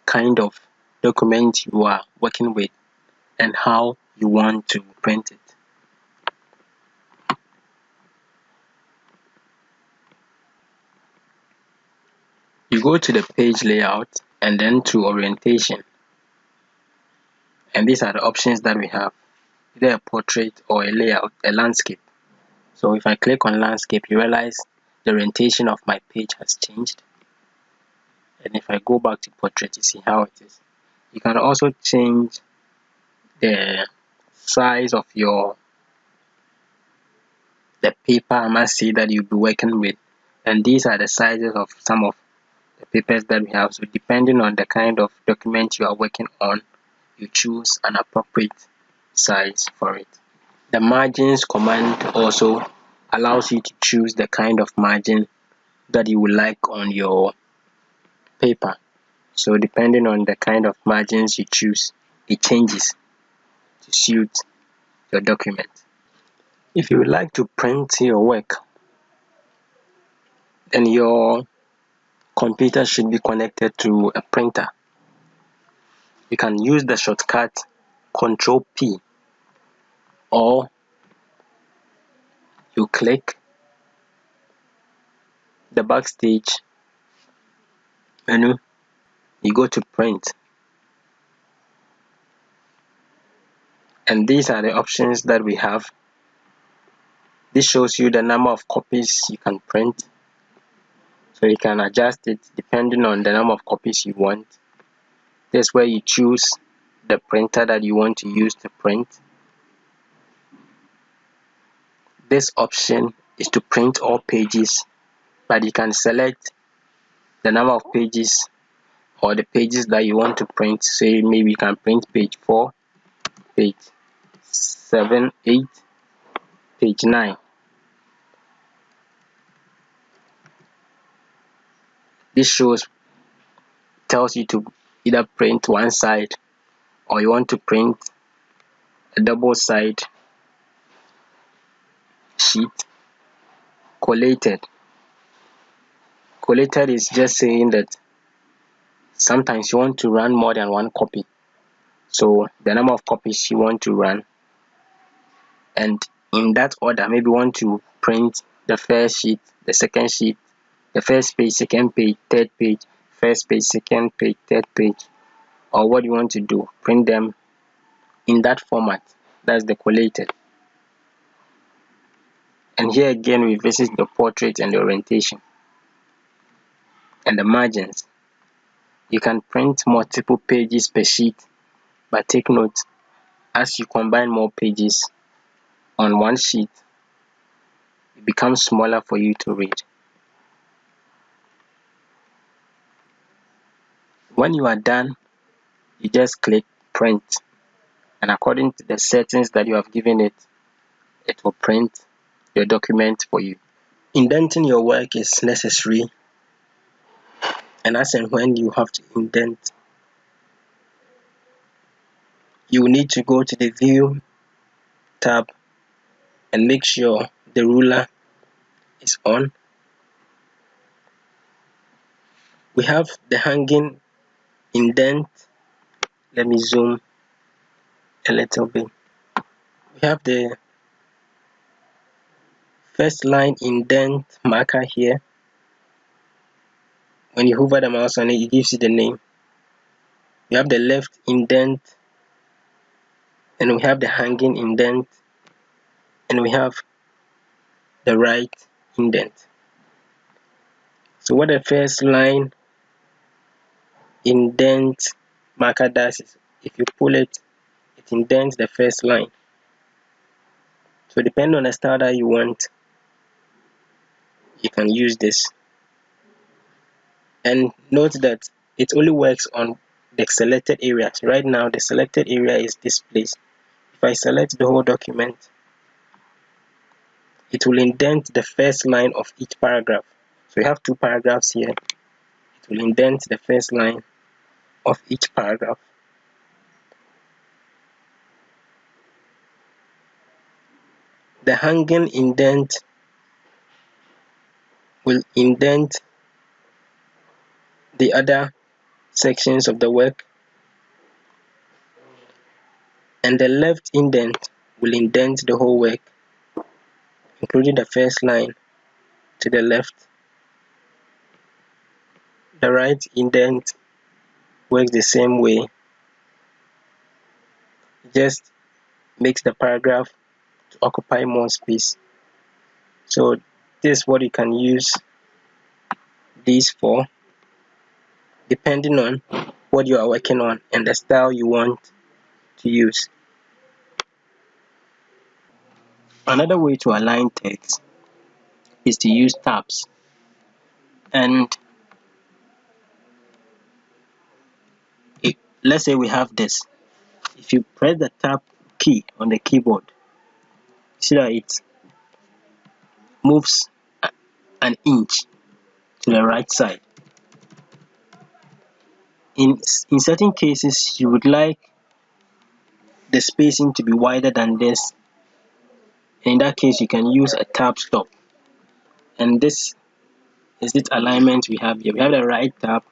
kind of document you are working with and how you want to print it. You go to the page layout and then to orientation, and these are the options that we have, either a portrait or a layout, a landscape. So if I click on landscape, you realize the orientation of my page has changed. And if I go back to portrait, you see how it is. You can also change the size of the paper, I must say, that you'll be working with. And these are the sizes of some of the papers that we have. So depending on the kind of document you are working on, you choose an appropriate size for it. The margins command also allows you to choose the kind of margin that you would like on your paper. So depending on the kind of margins you choose, it changes to suit your document. If you would like to print your work, then your computer should be connected to a printer. You can use the shortcut Ctrl P, or you click the backstage menu, you go to print, and these are the options that we have. This shows you the number of copies you can print, so you can adjust it depending on the number of copies you want. This is where you choose the printer that you want to use to print. This option is to print all pages, but you can select the number of pages or the pages that you want to print. Say maybe you can print page 4, page 7, 8, page 9. This tells you to either print one side or you want to print a double side sheet. Collated is just saying that sometimes you want to run more than one copy, so the number of copies you want to run, and in that order, maybe you want to print the first sheet, the second sheet, the first page, second page, third page, first page, second page, third page, or what you want to do, print them in that format. That's the collated. And here again we visit the portrait and the orientation and the margins. You can print multiple pages per sheet, but take note, as you combine more pages on one sheet, it becomes smaller for you to read. When you are done, you just click print, and according to the settings that you have given it, it will print your document for you. Indenting your work is necessary, and as and when you have to indent, you will need to go to the View tab and make sure the ruler is on. We have the hanging indent. Let me zoom a little bit. We have the first line indent marker here. When you hover the mouse on it, it gives you the name. We have the left indent, and we have the hanging indent, and we have the right indent. So what the first line indent marker does is, if you pull it, it indents the first line. So depending on the style that you want, you can use this. And note that it only works on the selected areas. Right now the selected area is this place. If I select the whole document, it will indent the first line of each paragraph. So you have two paragraphs here. It will indent the first line of each paragraph. The hanging indent will indent the other sections of the work, and the left indent will indent the whole work, including the first line to the left. The right indent works the same way, just makes the paragraph to occupy more space. So this is what you can use these for, depending on what you are working on and the style you want to use. Another way to align text is to use tabs. And let's say we have this. If you press the tab key on the keyboard, see that it moves an inch to the right side. In certain cases, you would like the spacing to be wider than this. In that case, you can use a tab stop. And this is this alignment we have here. We have the right tab,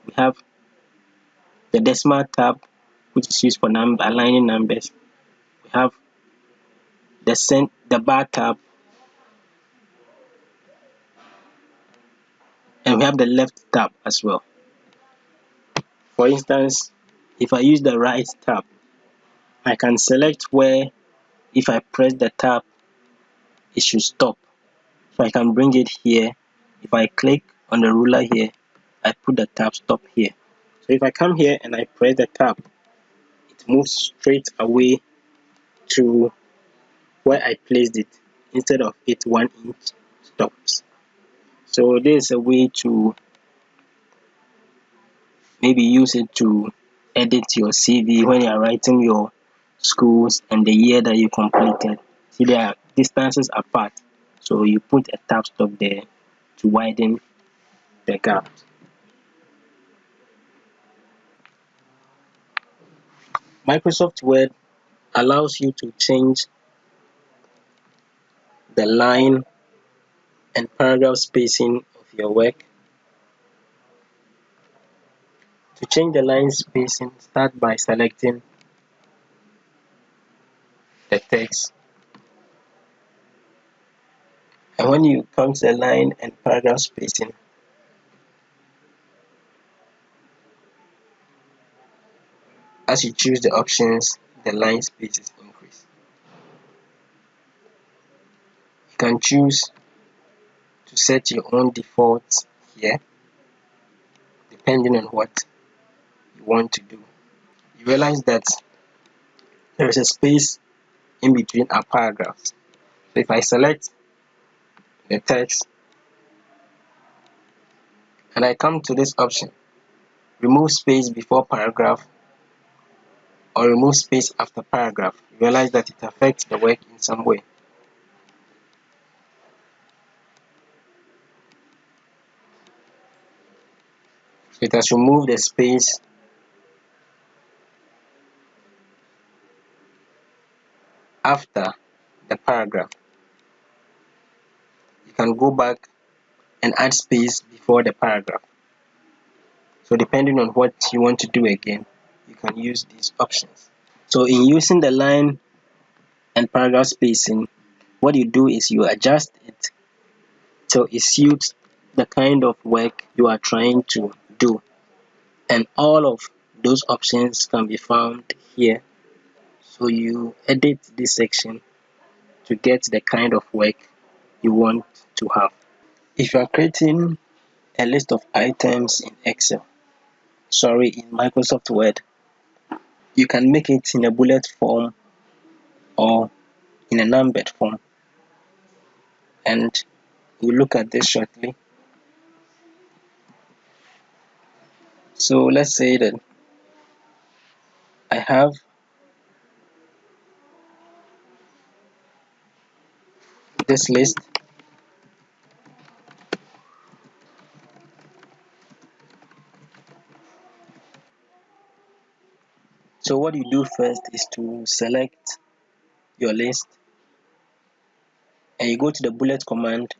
we have the decimal tab, which is used for aligning numbers. We have the bar tab, and we have the left tab as well. For instance, if I use the right tab, I can select where, if I press the tab, it should stop. So I can bring it here. If I click on the ruler here, I put the tab stop here. So if I come here and I press the tab, it moves straight away to where I placed it, instead of it 1 inch stops. So this is a way to maybe use it to edit your CV when you are writing your schools and the year that you completed. See, there are distances apart, so you put a tab stop there to widen the gap. Microsoft Word allows you to change the line and paragraph spacing of your work. To change the line spacing, start by selecting the text. And when you come to the line and paragraph spacing, as you choose the options, the line spaces increase. You can choose to set your own defaults here, depending on what you want to do. You realize that there is a space in between our paragraphs. So if I select the text and I come to this option, remove space before paragraph or remove space after paragraph, you realize that it affects the work in some way. So it has removed the space after the paragraph. You can go back and add space before the paragraph. So depending on what you want to do again, you can use these options. So in using the line and paragraph spacing, what you do is you adjust it so it suits the kind of work you are trying to do. And all of those options can be found here. So you edit this section to get the kind of work you want to have. If you are creating a list of items in in Microsoft Word, you can make it in a bullet form or in a numbered form. And we'll look at this shortly. So let's say that I have this list. So what you do first is to select your list and you go to the bullet command,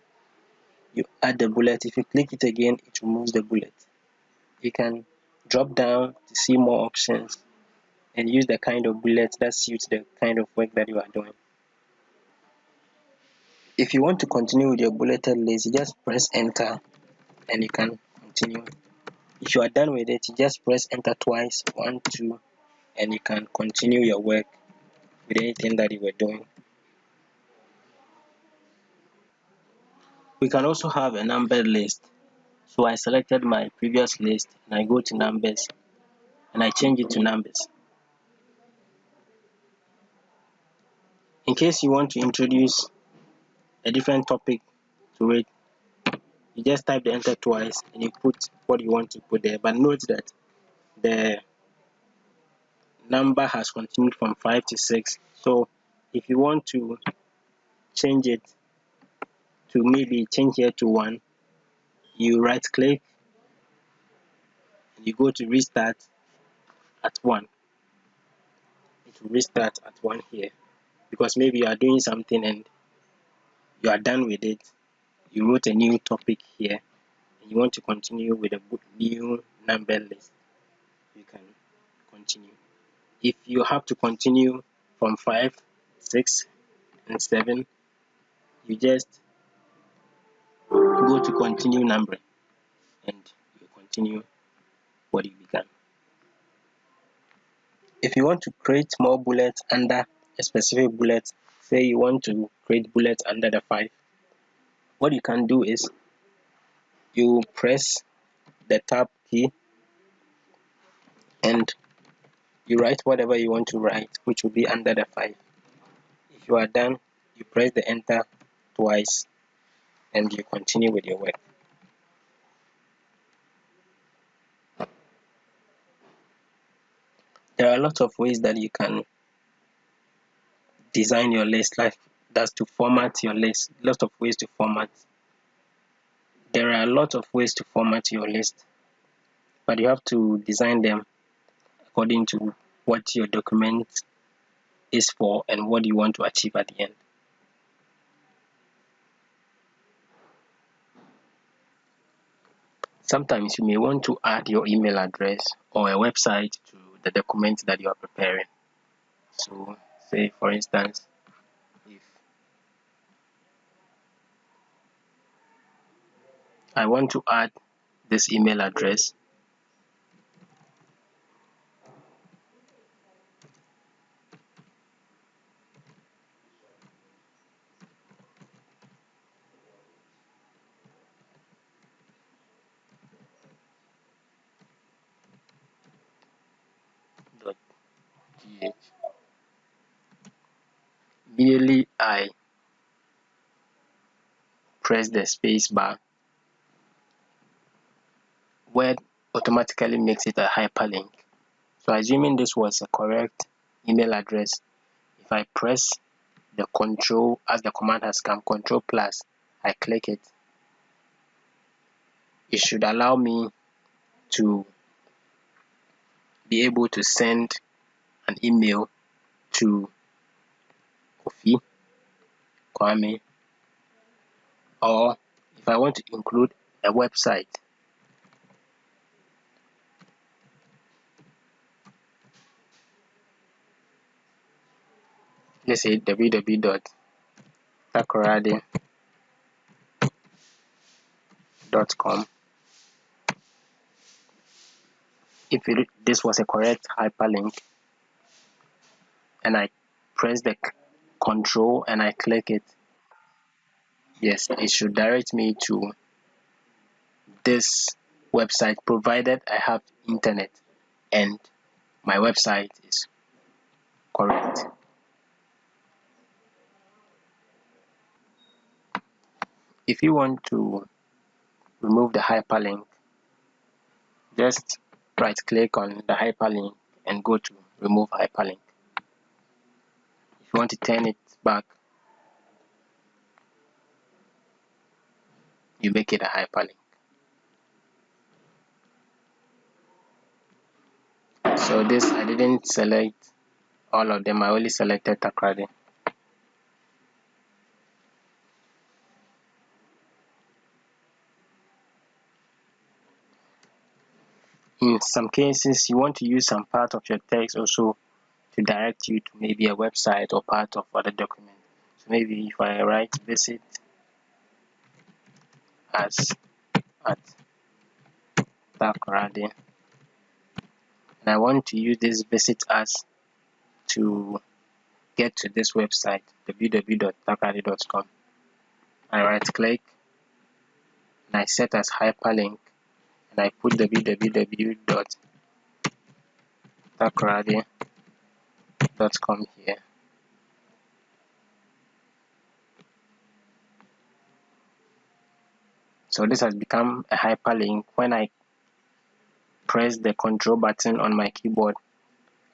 you add the bullet. If you click it again, it removes the bullet. You can drop down to see more options and use the kind of bullet that suits the kind of work that you are doing. If you want to continue with your bulleted list, you just press enter and you can continue. If you are done with it, you just press enter twice, 1, 2, and you can continue your work with anything that you were doing. We can also have a numbered list. So I selected my previous list and I go to numbers and I change it to numbers. In case you want to introduce a different topic to it, you just type the enter twice and you put what you want to put there. But note that the number has continued from 5 to 6. So if you want to change it to maybe change here to 1, you right click and you go to restart at 1. It will restart at 1 here because maybe you are doing something and you are done with it. You wrote a new topic here and you want to continue with a new number list. You can continue. If you have to continue from 5, 6, and 7, you just go to continue numbering and you continue what you began. If you want to create more bullets under a specific bullet, say you want to create bullets under the 5, what you can do is you press the tab key and you write whatever you want to write, which will be under the 5. If you are done, you press the enter twice and you continue with your work. There are a lot of ways that you can design your list, like that's to format your list. Lots of ways to format. There are a lot of ways to format your list, but you have to design them according to what your document is for and what you want to achieve at the end. Sometimes you may want to add your email address or a website to the document that you are preparing. So say for instance, if I want to add this email address, .gh, immediately I press the space bar, Word automatically makes it a hyperlink. So assuming this was a correct email address, if I press the control, as the command has come, control plus, I click it, it should allow me to be able to send an email to Kofi, Kwame, or if I want to include a website, let's say www.takoradi.com. If this was a correct hyperlink and I press the control and I click it, yes, it should direct me to this website provided I have internet and my website is correct. If you want to remove the hyperlink, just right click on the hyperlink and go to remove hyperlink. If you want to turn it back, you make it a hyperlink. So this, I didn't select all of them, I only selected Takoradi. in some cases you want to use some part of your text also to direct you to maybe a website or part of other document. So maybe if I write visit us at Takoradi, and I want to use this visit us to get to this website www.takoradi.com, I right click and I set as hyperlink and I put www.takoradi.com here. So this has become a hyperlink. When I press the control button on my keyboard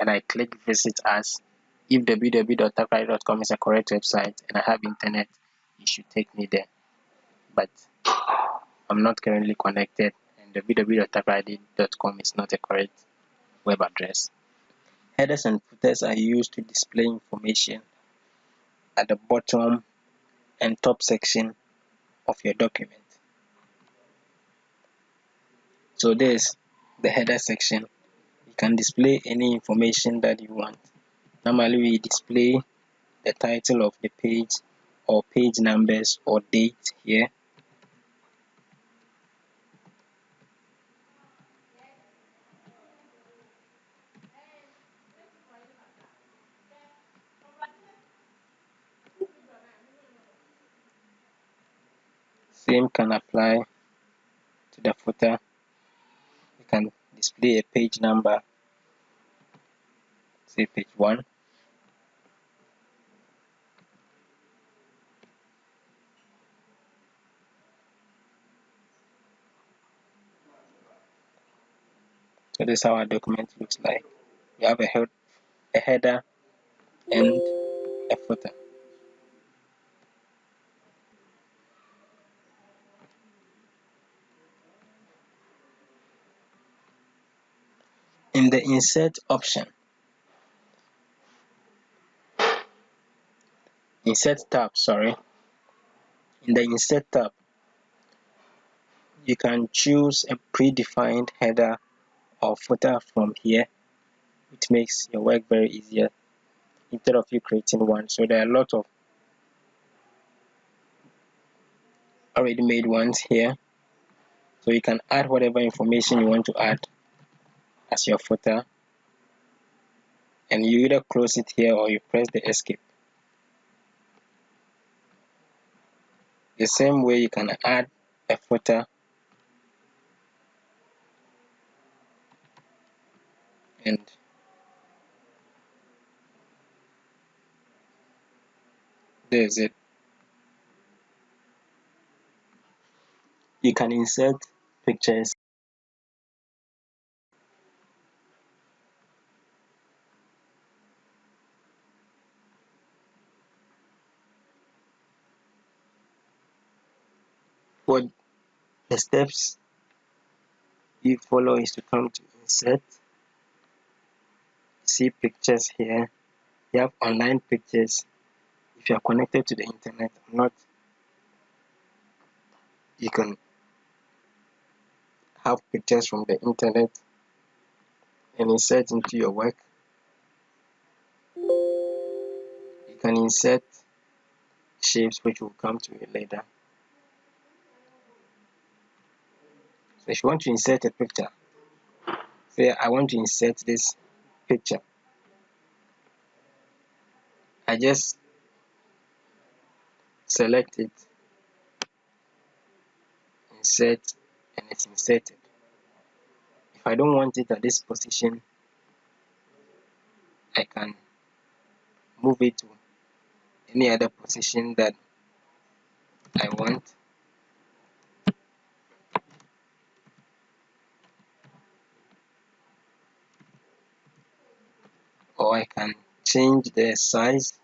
and I click visit us, if www.takoradi.com is a correct website and I have internet, it should take me there. But I'm not currently connected and www.takoradi.com is not a correct web address. Headers and footers are used to display information at the bottom and top section of your document. So there's the header section. You can display any information that you want. Normally we display the title of the page or page numbers or date here. Same can apply to the footer. You can display a page number, say page 1. So this is how our document looks like. You have a header and a footer. In the insert tab, in the insert tab, you can choose a predefined header or footer from here. It makes your work very easier instead of you creating one. So there are a lot of already made ones here. So you can add whatever information you want to add as your footer, and you either close it here or you press the escape. The same way you can add a footer and there's it. You can insert pictures. What the steps you follow is to come to insert, see pictures here. You have online pictures. If you are connected to the internet or not, you can have pictures from the internet and insert into your work. You can insert shapes, which will come to you later. So if you want to insert a picture, say I want to insert this picture, I just select it, insert, and it's inserted. If I don't want it at this position, I can move it to any other position that I want. Or I can change the size,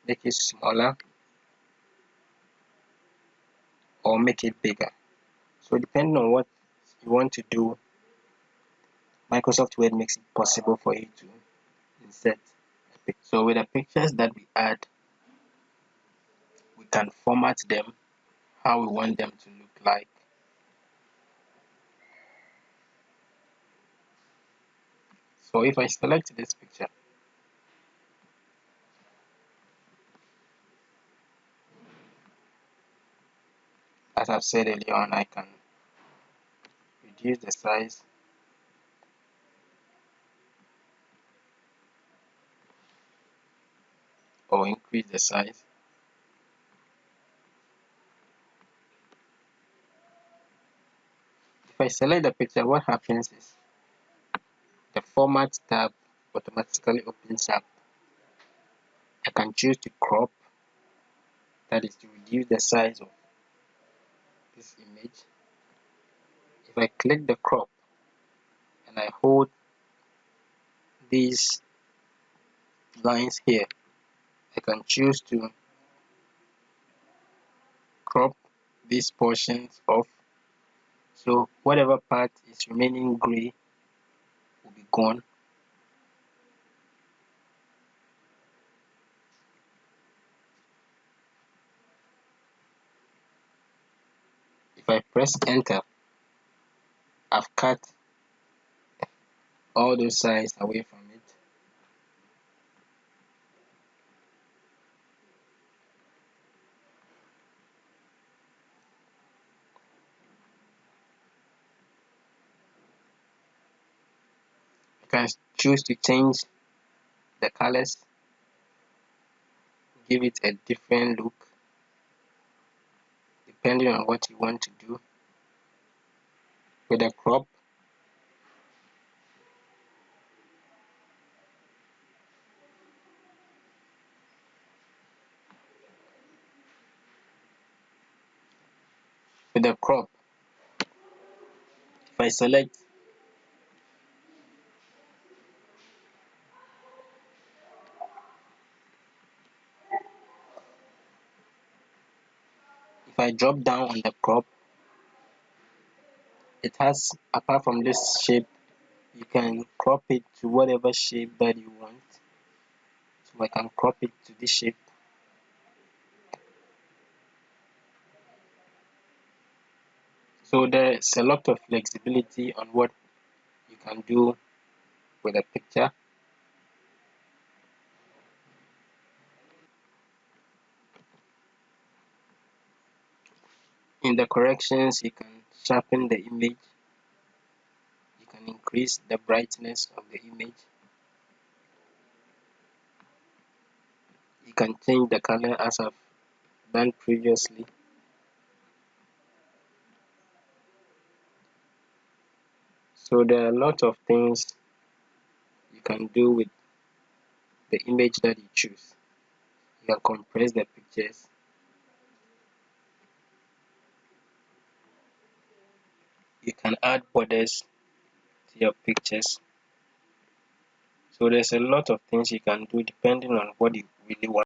make it smaller or make it bigger. So depending on what you want to do, Microsoft Word makes it possible for you to insert a picture. So with the pictures that we add, we can format them how we want them to look like. So if I select this picture, as I've said earlier on, I can reduce the size or increase the size. If I select the picture, what happens is the format tab automatically opens up. I can choose to crop, that is to reduce the size of this image. If I click the crop and I hold these lines here, I can choose to crop these portions off, so whatever part is remaining gray will be gone. If I press enter, I've cut all those sides away from it. You can choose to change the colors, give it a different look depending on what you want to do. With the crop, with the crop, if I select, if I drop down on the crop, it has, apart from this shape, you can crop it to whatever shape that you want. So I can crop it to this shape. So there's a lot of flexibility on what you can do with a picture. In the corrections, you can sharpen the image, you can increase the brightness of the image, you can change the color as I've done previously. So there are a lot of things you can do with the image that you choose. You can compress the pictures, you can add borders to your pictures. So there's a lot of things you can do depending on what you really want.